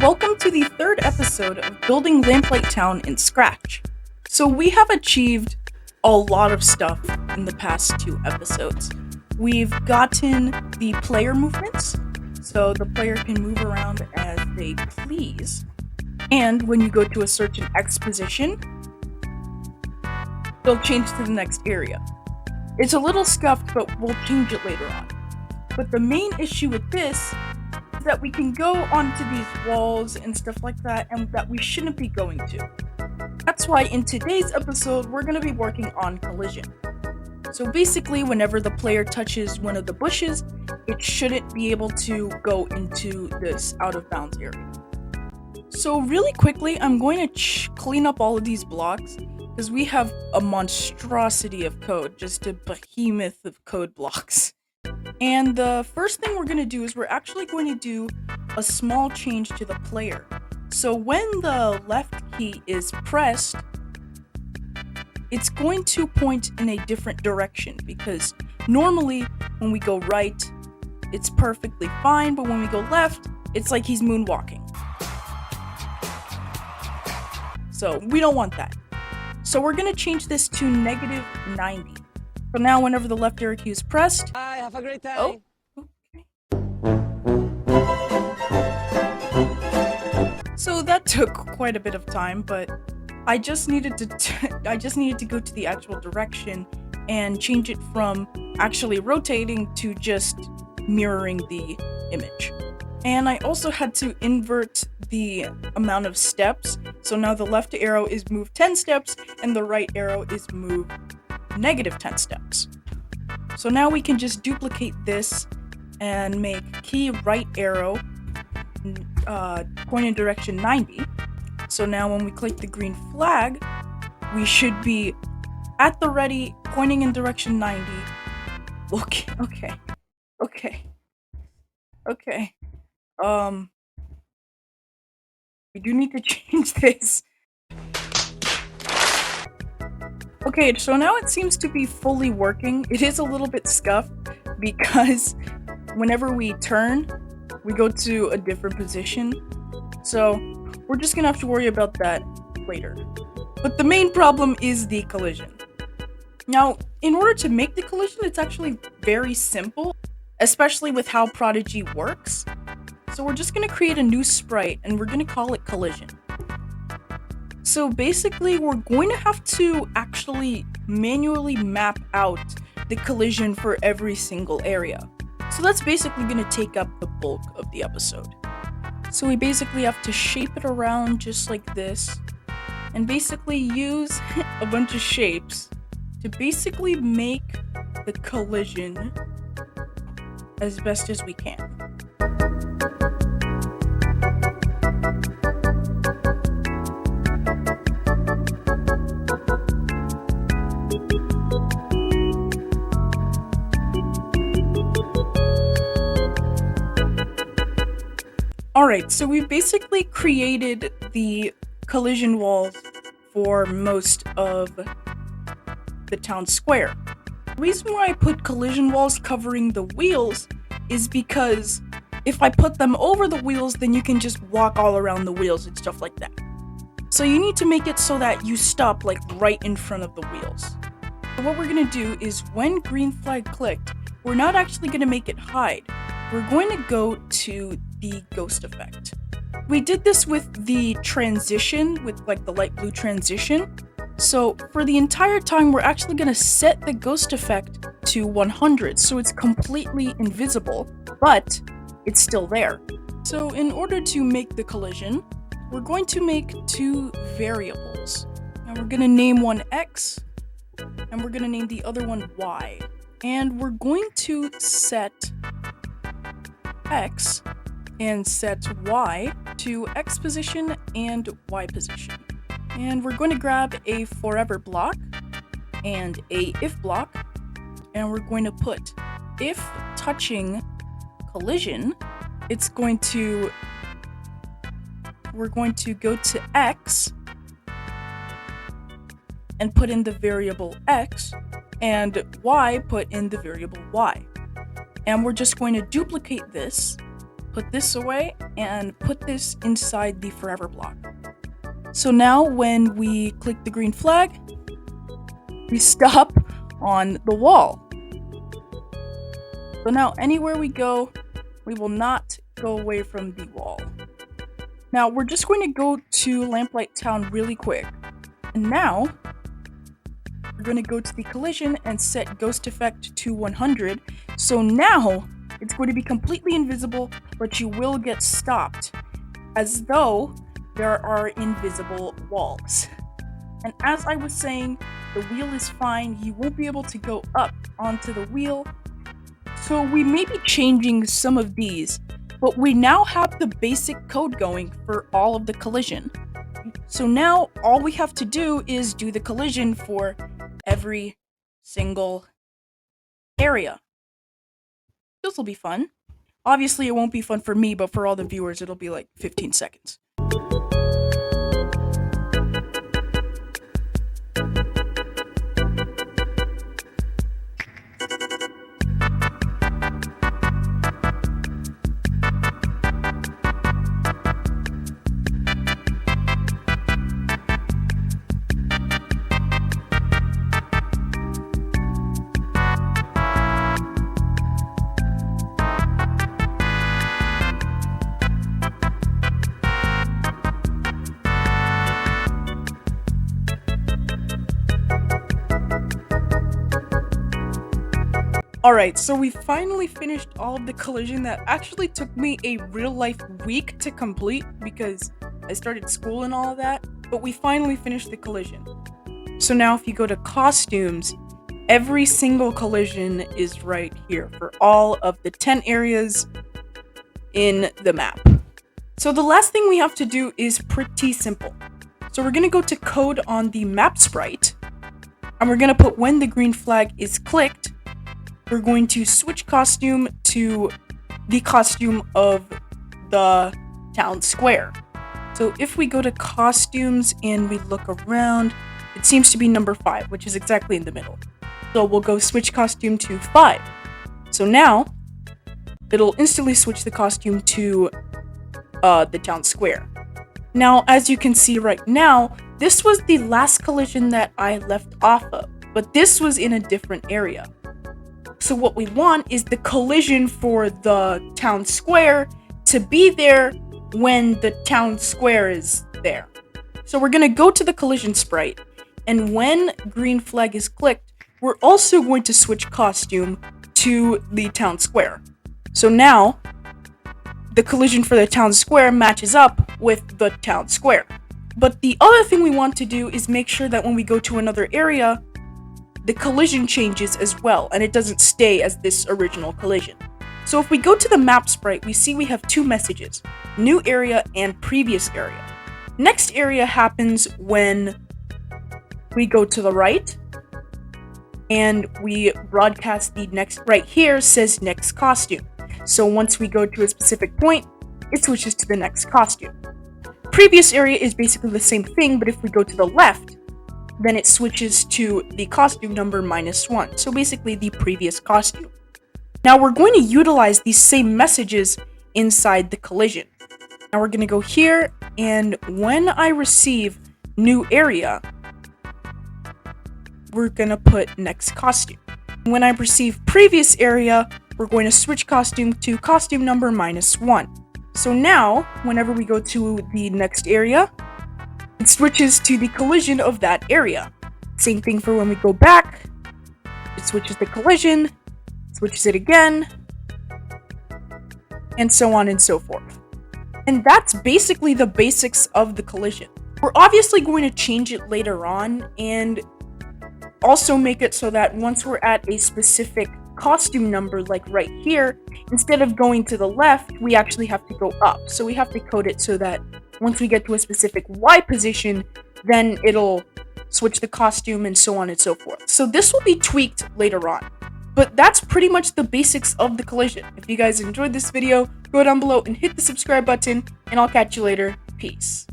Welcome to the third episode of building Lamplight Town in Scratch. So we have achieved a lot of stuff in the past two episodes. We've gotten the player movements, so the player can move around as they please. And when you go to a certain X position, they'll change to the next area. It's a little scuffed, but we'll change it later on. But the main issue with this is that we can go onto these walls and stuff like that, and that we shouldn't be going to. That's why in today's episode, we're going to be working on collision. So basically, whenever the player touches one of the bushes, it shouldn't be able to go into this out of bounds area. So really quickly, I'm going to clean up all of these blocks because we have a monstrosity of code, just a behemoth of code blocks. And the first thing we're going to do is we're actually going to do a small change to the player. So when the left key is pressed, it's going to point in a different direction, because normally when we go right, it's perfectly fine, but when we go left, it's like he's moonwalking. So we don't want that. So we're going to change this to -90. So now whenever the left arrow key is pressed... Bye, have a great day. Oh, okay. So that took quite a bit of time, but I just needed to go to the actual direction and change it from actually rotating to just mirroring the image. And I also had to invert the amount of steps. So now the left arrow is moved 10 steps and the right arrow is moved -10 steps. So now we can just duplicate this and make key right arrow point in direction 90. So now when we click the green flag, we should be at the ready, pointing in direction 90. Okay. We do need to change this. Okay, so now it seems to be fully working. It is a little bit scuffed because whenever we turn, we go to a different position. So we're just gonna have to worry about that later. But the main problem is the collision. Now, in order to make the collision, it's actually very simple, especially with how Prodigy works. So we're just gonna create a new sprite and we're gonna call it collision. So basically, we're going to have to actually manually map out the collision for every single area. So that's basically going to take up the bulk of the episode. So we basically have to shape it around just like this, and basically use a bunch of shapes to basically make the collision as best as we can. Alright, so we've basically created the collision walls for most of the town square. The reason why I put collision walls covering the wheels is because if I put them over the wheels, then you can just walk all around the wheels and stuff like that. So you need to make it so that you stop like right in front of the wheels. So what we're going to do is when green flag clicked, we're not actually going to make it hide. We're going to go to the ghost effect. We did this with the transition, with like the light blue transition. So for the entire time, we're actually going to set the ghost effect to 100, so it's completely invisible, but it's still there. So in order to make the collision, we're going to make two variables. And we're going to name one X, and we're going to name the other one Y. And we're going to set X and set Y to X position and Y position. And we're going to grab a forever block and a if block, and we're going to put if touching collision, we're going to go to X and put in the variable X, and Y put in the variable Y. And we're just going to duplicate this, put this away, and put this inside the forever block. So now when we click the green flag, we stop on the wall. So now anywhere we go, we will not go away from the wall. Now we're just going to go to Lamplight Town really quick. And now we're going to go to the collision and set ghost effect to 100. So now it's going to be completely invisible, but you will get stopped as though there are invisible walls. And as I was saying, the wheel is fine. You won't be able to go up onto the wheel. So we may be changing some of these, but we now have the basic code going for all of the collision. So now all we have to do is do the collision for every single area. This will be fun. Obviously, it won't be fun for me, but for all the viewers, it'll be like 15 seconds. Alright, so we finally finished all of the collision. That actually took me a real life week to complete because I started school and all of that, but we finally finished the collision. So now if you go to costumes, every single collision is right here for all of the 10 areas in the map. So the last thing we have to do is pretty simple. So we're going to go to code on the map sprite, and we're going to put when the green flag is clicked, we're going to switch costume to the costume of the town square. So if we go to costumes and we look around, it seems to be number 5, which is exactly in the middle. So we'll go switch costume to 5. So now it'll instantly switch the costume to the town square. Now, as you can see right now, this was the last collision that I left off of, but this was in a different area. So what we want is the collision for the town square to be there when the town square is there. So we're going to go to the collision sprite, and when green flag is clicked, we're also going to switch costume to the town square. So now the collision for the town square matches up with the town square. But the other thing we want to do is make sure that when we go to another area, the collision changes as well, and it doesn't stay as this original collision. So if we go to the map sprite, we see we have 2 messages, new area and previous area. Next area happens when we go to the right, and we broadcast the next, right here says next costume. So once we go to a specific point, it switches to the next costume. Previous area is basically the same thing, but if we go to the left, then it switches to the costume number -1. So basically the previous costume. Now we're going to utilize these same messages inside the collision. Now we're going to go here, and when I receive new area, we're going to put next costume. When I receive previous area, we're going to switch costume to costume number -1. So now, whenever we go to the next area, it switches to the collision of that area. Same thing for when we go back. It switches the collision, switches it again, and so on and so forth. And that's basically the basics of the collision. We're obviously going to change it later on and also make it so that once we're at a specific costume number, like right here, instead of going to the left, we actually have to go up. So we have to code it so that once we get to a specific Y position, then it'll switch the costume and so on and so forth. So this will be tweaked later on. But that's pretty much the basics of the collision. If you guys enjoyed this video, go down below and hit the subscribe button, and I'll catch you later. Peace.